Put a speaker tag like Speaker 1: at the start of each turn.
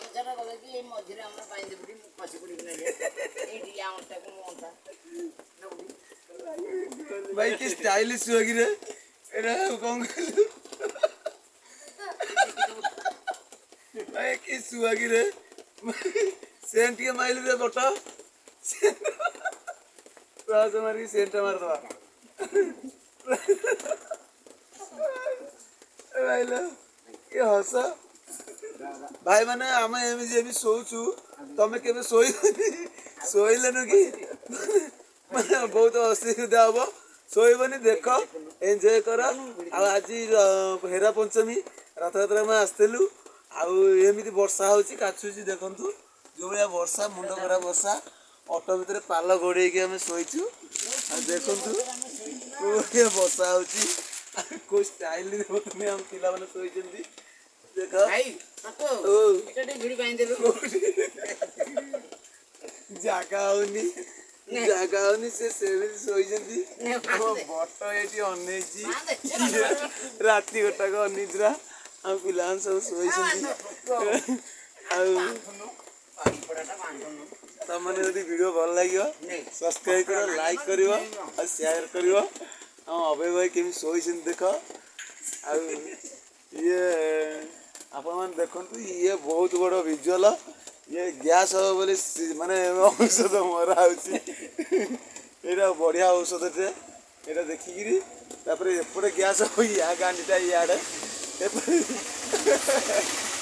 Speaker 1: ଗାମୁଛାଟା ଗଲେ କି ଏଇ ମଝିରେ ଆମର ପାଣି ଦେବି ମୁଁ ଖସି ପଡ଼ିକି ନେଲେ ଏଇଠି ଅଣ୍ଟାକୁ ମୁଁ ଅଣ୍ଟା
Speaker 2: ଭାଇ କି ଷ୍ଟାଇଲିଶ ହୁଏ ରେ ଏଟା କଣ କହିଲୁ ଭାଇ କି ସୁଆଗି ରେ ସେନ୍ ଟିକେ ମାଇଲୁ ରେ ବଟ ପ୍ରାସ ମାରିକି ସେଣ୍ଟ ମାରିଦବା ଭାଇଲ କି ହସ ଭାଇ ମାନେ ଆମେ ଏମିତି ଏମିତି ଶୋଉଛୁ ତମେ କେବେ ଶୋଇଲେନୁ କି ମାନେ ବହୁତ ଅସୁବିଧା ହବ ଶୋଇବନି ଦେଖ ଏନ୍ଜୟ କର ଆଉ ଆଜି ହେରା ପଞ୍ଚମୀ ରଥଯାତ୍ରା ଆମେ ଆସିଥିଲୁ ଆଉ ଏମିତି ବର୍ଷା ହଉଛି କାଚୁଛି ଦେଖନ୍ତୁ ଯୋଉ ଭଳିଆ ବର୍ଷା ମୁଣ୍ଡ ଖରାପ ବର୍ଷା ଅଟୋ ଭିତରେ ପାଲ ଘୋଡେଇକି ଆମେ ଶୋଇଛୁ ଆଉ ଦେଖନ୍ତୁ କୋଉ ଭଳିଆ ବର୍ଷା ହଉଛି କୋଉ ଷ୍ଟାଇଲରେ ଦେଖୁଛନ୍ତି ଆମ ପିଲାମାନେ ଶୋଇଛନ୍ତି ଦେଖ ଜାଗା ହଉନି ସେ ସେମିତି ଶୋଇଛନ୍ତି ଆମ ବଟ ଏଠି ଅନେଇଛି ରାତି ଗୋଟାକ ଅନିଦ୍ରା ଆମ ପିଲାମାନେ ସବୁ ଶୋଇଛନ୍ତି ଆଉ ତମମାନେ ଯଦି ଭିଡ଼ିଓ ଭଲ ଲାଗିବ ସବସ୍କ୍ରାଇବ କର ଲାଇକ୍ କରିବ ଆଉ ସେୟାର କରିବ ଆମ ଅଭୟ ଭାଇ କେମିତି ଶୋଇଛନ୍ତି ଦେଖ ଆଉ ଇଏ ଆପଣମାନେ ଦେଖନ୍ତୁ ଇଏ ବହୁତ ବଡ଼ ଭିଜୁଆଲ ଇଏ ଗ୍ୟାସ୍ ହବ ବୋଲି ମାନେ ଔଷଧ ମରା ହେଉଛି ଏଇଟା ବଢ଼ିଆ ଔଷଧଟେ ଏଇଟା ଦେଖିକିରି ତାପରେ ଏପଟେ ଗ୍ୟାସ୍ ହବ ୟା ଗାଣ୍ଡିଟା ଇଆଡ଼େ